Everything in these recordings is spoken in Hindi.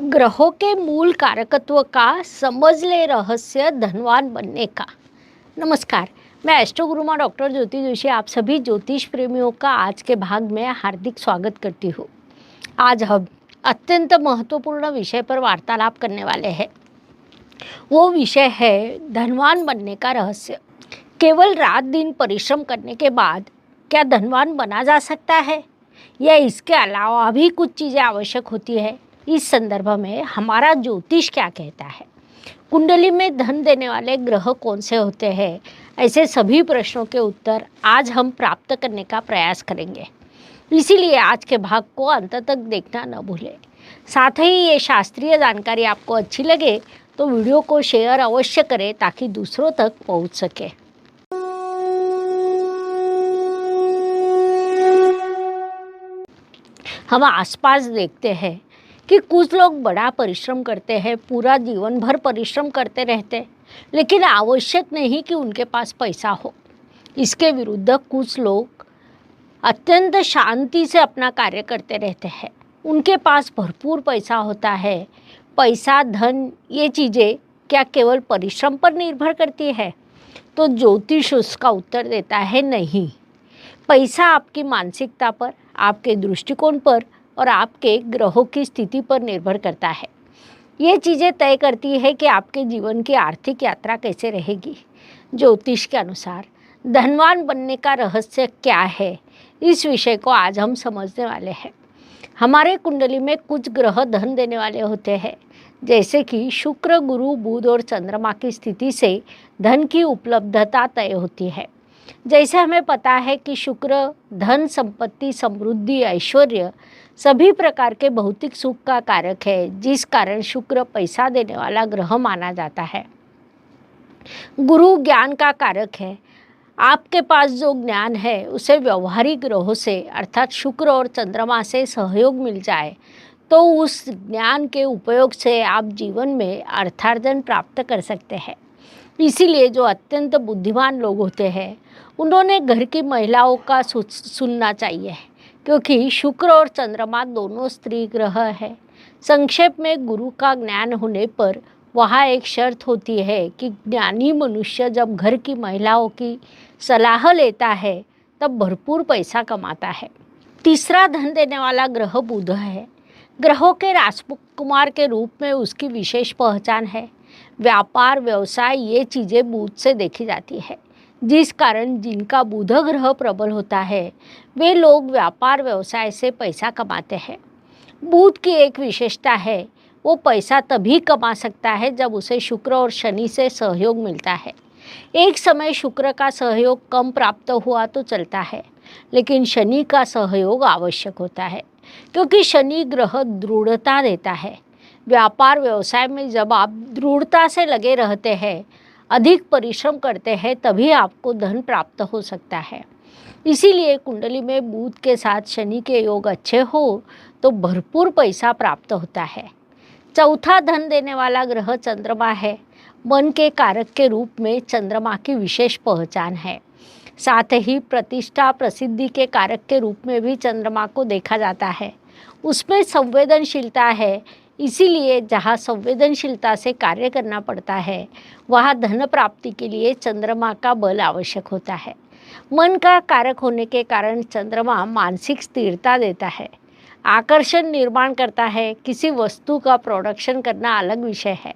ग्रहों के मूल कारकत्व का समझ ले रहस्य धनवान बनने का। नमस्कार, मैं एस्ट्रो गुरुमा डॉक्टर ज्योति जोशी आप सभी ज्योतिष प्रेमियों का आज के भाग में हार्दिक स्वागत करती हूँ। आज हम अत्यंत महत्वपूर्ण विषय पर वार्तालाप करने वाले हैं। वो विषय है धनवान बनने का रहस्य। केवल रात दिन परिश्रम करने के बाद क्या धनवान बना जा सकता है या इसके अलावा भी कुछ चीज़ें आवश्यक होती है? इस संदर्भ में हमारा ज्योतिष क्या कहता है, कुंडली में धन देने वाले ग्रह कौन से होते हैं, ऐसे सभी प्रश्नों के उत्तर आज हम प्राप्त करने का प्रयास करेंगे। इसीलिए आज के भाग को अंत तक देखना न भूलें। साथ ही ये शास्त्रीय जानकारी आपको अच्छी लगे तो वीडियो को शेयर अवश्य करें ताकि दूसरों तक पहुंच सके। हम आसपास देखते हैं कि कुछ लोग बड़ा परिश्रम करते हैं, पूरा जीवन भर परिश्रम करते रहते हैं, लेकिन आवश्यक नहीं कि उनके पास पैसा हो। इसके विरुद्ध कुछ लोग अत्यंत शांति से अपना कार्य करते रहते हैं, उनके पास भरपूर पैसा होता है। पैसा, धन, ये चीज़ें क्या केवल परिश्रम पर निर्भर करती है? तो ज्योतिष उसका उत्तर देता है नहीं। पैसा आपकी मानसिकता पर, आपके दृष्टिकोण पर और आपके ग्रहों की स्थिति पर निर्भर करता है। ये चीज़ें तय करती है कि आपके जीवन की आर्थिक यात्रा कैसे रहेगी। ज्योतिष के अनुसार धनवान बनने का रहस्य क्या है, इस विषय को आज हम समझने वाले हैं। हमारे कुंडली में कुछ ग्रह धन देने वाले होते हैं, जैसे कि शुक्र, गुरु, बुध और चंद्रमा की स्थिति से धन की उपलब्धता तय होती है। जैसे हमें पता है कि शुक्र धन, संपत्ति, समृद्धि, ऐश्वर्य, सभी प्रकार के भौतिक सुख का कारक है, जिस कारण शुक्र पैसा देने वाला ग्रह माना जाता है। गुरु ज्ञान का कारक है। आपके पास जो ज्ञान है उसे व्यवहारिक ग्रहों से अर्थात शुक्र और चंद्रमा से सहयोग मिल जाए तो उस ज्ञान के उपयोग से आप जीवन में अर्थार्जन प्राप्त कर सकते हैं। इसीलिए जो अत्यंत बुद्धिमान लोग होते हैं उन्होंने घर की महिलाओं का सुनना चाहिए, क्योंकि शुक्र और चंद्रमा दोनों स्त्री ग्रह है। संक्षेप में गुरु का ज्ञान होने पर वहाँ एक शर्त होती है कि ज्ञानी मनुष्य जब घर की महिलाओं की सलाह लेता है तब भरपूर पैसा कमाता है। तीसरा धन देने वाला ग्रह बुध है। ग्रहों के राजकुमार के रूप में उसकी विशेष पहचान है। व्यापार, व्यवसाय, ये चीज़ें बुध से देखी जाती है, जिस कारण जिनका बुध ग्रह प्रबल होता है वे लोग व्यापार व्यवसाय से पैसा कमाते हैं। बुध की एक विशेषता है, वो पैसा तभी कमा सकता है जब उसे शुक्र और शनि से सहयोग मिलता है। एक समय शुक्र का सहयोग कम प्राप्त हुआ तो चलता है, लेकिन शनि का सहयोग आवश्यक होता है, क्योंकि शनि ग्रह दृढ़ता देता है। व्यापार व्यवसाय में जब आप दृढ़ता से लगे रहते हैं, अधिक परिश्रम करते हैं, तभी आपको धन प्राप्त हो सकता है। इसीलिए कुंडली में बुध के साथ शनि के योग अच्छे हो तो भरपूर पैसा प्राप्त होता है। चौथा धन देने वाला ग्रह चंद्रमा है। मन के कारक के रूप में चंद्रमा की विशेष पहचान है। साथ ही प्रतिष्ठा, प्रसिद्धि के कारक के रूप में भी चंद्रमा को देखा जाता है। उसमें संवेदनशीलता है, इसीलिए जहाँ संवेदनशीलता से कार्य करना पड़ता है वहाँ धन प्राप्ति के लिए चंद्रमा का बल आवश्यक होता है। मन का कारक होने के कारण चंद्रमा मानसिक स्थिरता देता है, आकर्षण निर्माण करता है। किसी वस्तु का प्रोडक्शन करना अलग विषय है,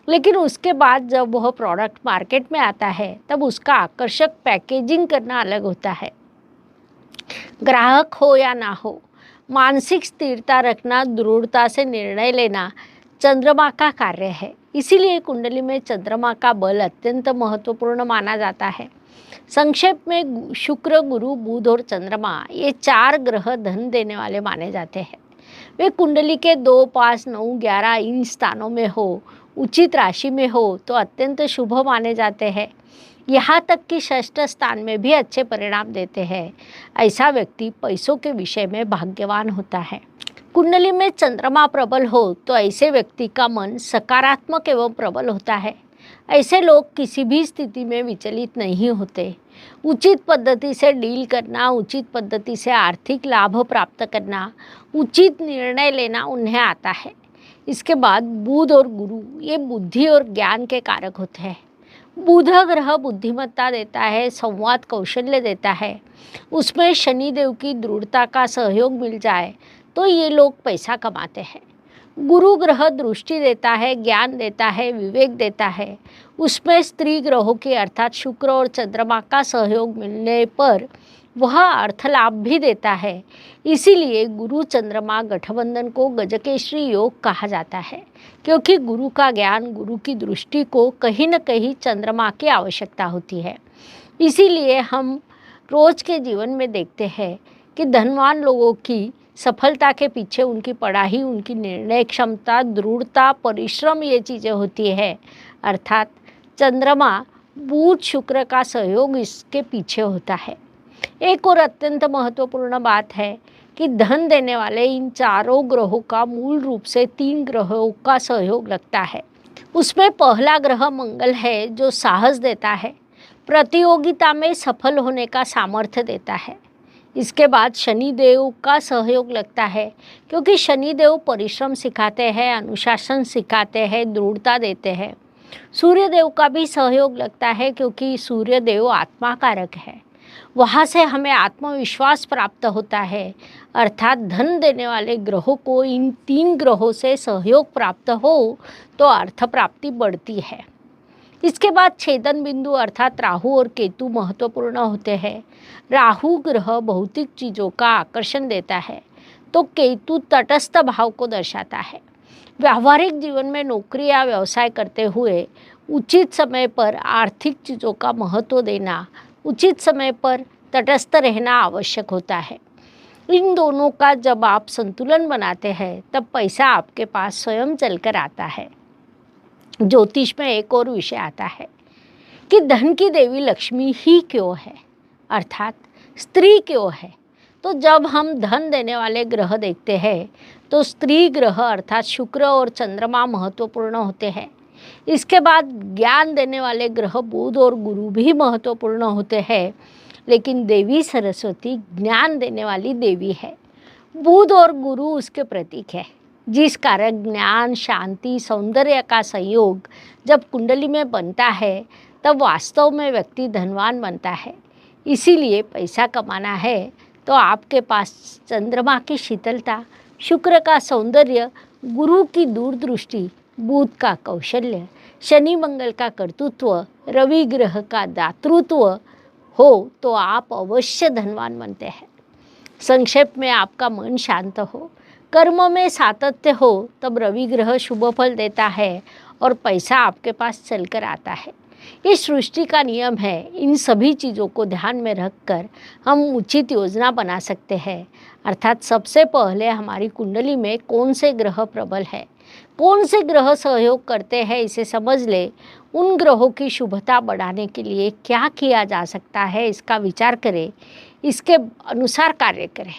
लेकिन उसके बाद जब वह प्रोडक्ट मार्केट में आता है तब उसका आकर्षक पैकेजिंग करना अलग होता है। ग्राहक हो या ना हो, मानसिक स्थिरता रखना, दृढ़ता से निर्णय लेना चंद्रमा का कार्य है। इसीलिए कुंडली में चंद्रमा का बल अत्यंत महत्वपूर्ण माना जाता है। संक्षेप में शुक्र, गुरु, बुध और चंद्रमा ये चार ग्रह धन देने वाले माने जाते हैं। वे कुंडली के 2, 5, 9, 11 इन स्थानों में हो, उचित राशि में हो तो अत्यंत शुभ माने जाते हैं। यहाँ तक कि षष्ठ स्थान में भी अच्छे परिणाम देते हैं। ऐसा व्यक्ति पैसों के विषय में भाग्यवान होता है। कुंडली में चंद्रमा प्रबल हो तो ऐसे व्यक्ति का मन सकारात्मक एवं प्रबल होता है। ऐसे लोग किसी भी स्थिति में विचलित नहीं होते। उचित पद्धति से डील करना, उचित पद्धति से आर्थिक लाभ प्राप्त करना, उचित निर्णय लेना उन्हें आता है। इसके बाद बुध और गुरु ये बुद्धि और ज्ञान के कारक होते हैं। बुध ग्रह बुद्धिमत्ता देता है, संवाद कौशल्य देता है। उसमें शनिदेव की दृढ़ता का सहयोग मिल जाए तो ये लोग पैसा कमाते हैं। गुरु ग्रह दृष्टि देता है, ज्ञान देता है, विवेक देता है। उसमें स्त्री ग्रहों की अर्थात शुक्र और चंद्रमा का सहयोग मिलने पर वह अर्थ लाभ भी देता है। इसीलिए गुरु चंद्रमा गठबंधन को गजकेश्री योग कहा जाता है, क्योंकि गुरु का ज्ञान, गुरु की दृष्टि को कहीं न कहीं चंद्रमा की आवश्यकता होती है। इसीलिए हम रोज के जीवन में देखते हैं कि धनवान लोगों की सफलता के पीछे उनकी पढ़ाई, उनकी निर्णय क्षमता, दृढ़ता, परिश्रम ये चीज़ें होती है। अर्थात चंद्रमा, बुध, शुक्र का सहयोग इसके पीछे होता है। एक और अत्यंत महत्वपूर्ण बात है कि धन देने वाले इन चारों ग्रहों का मूल रूप से 3 ग्रहों का सहयोग लगता है। उसमें पहला ग्रह मंगल है जो साहस देता है, प्रतियोगिता में सफल होने का सामर्थ्य देता है। इसके बाद शनिदेव का सहयोग लगता है, क्योंकि शनिदेव परिश्रम सिखाते हैं, अनुशासन सिखाते हैं, दृढ़ता देते हैं। सूर्यदेव का भी सहयोग लगता है, क्योंकि सूर्यदेव आत्मा कारक है। वहाँ से हमें आत्मविश्वास प्राप्त होता है। अर्थात धन देने वाले ग्रहों को इन 3 ग्रहों से सहयोग प्राप्त हो तो अर्थ प्राप्ति बढ़ती है। इसके बाद छेदन बिंदु अर्थात राहु और केतु महत्वपूर्ण होते हैं। राहु ग्रह भौतिक चीज़ों का आकर्षण देता है, तो केतु तटस्थ भाव को दर्शाता है। व्यावहारिक जीवन में नौकरी या व्यवसाय करते हुए उचित समय पर आर्थिक चीज़ों का महत्व देना, उचित समय पर तटस्थ रहना आवश्यक होता है। इन दोनों का जब आप संतुलन बनाते हैं तब पैसा आपके पास स्वयं चलकर आता है। ज्योतिष में एक और विषय आता है कि धन की देवी लक्ष्मी ही क्यों है, अर्थात स्त्री क्यों है। तो जब हम धन देने वाले ग्रह देखते हैं तो स्त्री ग्रह अर्थात शुक्र और चंद्रमा महत्वपूर्ण होते हैं। इसके बाद ज्ञान देने वाले ग्रह बुध और गुरु भी महत्वपूर्ण होते हैं, लेकिन देवी सरस्वती ज्ञान देने वाली देवी है। बुध और गुरु उसके प्रतीक है, जिस कारण ज्ञान, शांति, सौंदर्य का संयोग जब कुंडली में बनता है तब वास्तव में व्यक्ति धनवान बनता है। इसीलिए पैसा कमाना है तो आपके पास चंद्रमा की शीतलता, शुक्र का सौंदर्य, गुरु की दूरदृष्टि, बुध का कौशल्य, शनि मंगल का कर्तृत्व, रवि ग्रह का दातृत्व हो तो आप अवश्य धनवान बनते हैं। संक्षेप में आपका मन शांत हो, कर्म में सातत्य हो, तब रवि ग्रह शुभ फल देता है और पैसा आपके पास चलकर आता है। ये सृष्टि का नियम है। इन सभी चीज़ों को ध्यान में रखकर हम उचित योजना बना सकते हैं। अर्थात सबसे पहले हमारी कुंडली में कौन से ग्रह प्रबल है, कौन से ग्रह सहयोग करते हैं, इसे समझ ले। उन ग्रहों की शुभता बढ़ाने के लिए क्या किया जा सकता है इसका विचार करें, इसके अनुसार कार्य करें।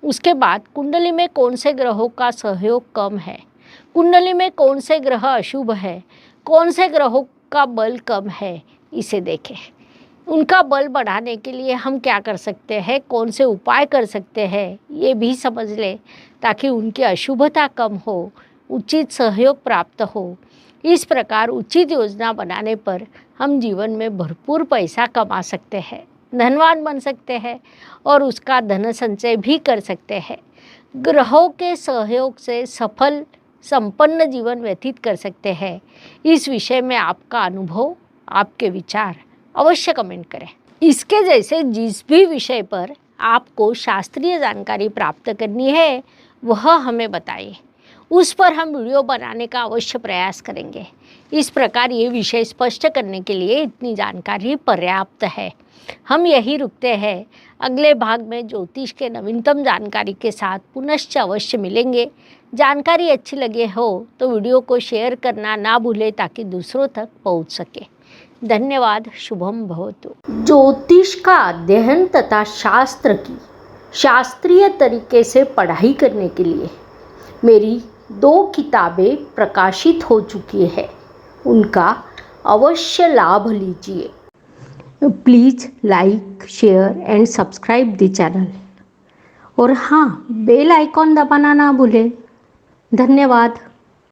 उसके बाद कुंडली में कौन से ग्रहों का सहयोग कम है, कुंडली में कौन से ग्रह अशुभ है, कौन से ग्रहों का बल कम है, इसे देखें। उनका बल बढ़ाने के लिए हम क्या कर सकते हैं, कौन से उपाय कर सकते हैं, ये भी समझ ले, ताकि उनकी अशुभता कम हो, उचित सहयोग प्राप्त हो। इस प्रकार उचित योजना बनाने पर हम जीवन में भरपूर पैसा कमा सकते हैं, धनवान बन सकते हैं और उसका धन संचय भी कर सकते हैं। ग्रहों के सहयोग से सफल संपन्न जीवन व्यतीत कर सकते हैं। इस विषय में आपका अनुभव, आपके विचार अवश्य कमेंट करें। इसके जैसे जिस भी विषय पर आपको शास्त्रीय जानकारी प्राप्त करनी है वह हमें बताइए, उस पर हम वीडियो बनाने का अवश्य प्रयास करेंगे। इस प्रकार ये विषय स्पष्ट करने के लिए इतनी जानकारी पर्याप्त है। हम यही रुकते हैं। अगले भाग में ज्योतिष के नवीनतम जानकारी के साथ पुनश्च अवश्य मिलेंगे। जानकारी अच्छी लगे हो तो वीडियो को शेयर करना ना भूलें ताकि दूसरों तक पहुंच सके। धन्यवाद। शुभम भवतु। ज्योतिष का अध्ययन तथा शास्त्र की शास्त्रीय तरीके से पढ़ाई करने के लिए मेरी 2 किताबें प्रकाशित हो चुकी है, उनका अवश्य लाभ लीजिए। Please like, share and subscribe the channel और हाँ, बेल आइकॉन दबाना ना भूलें। धन्यवाद।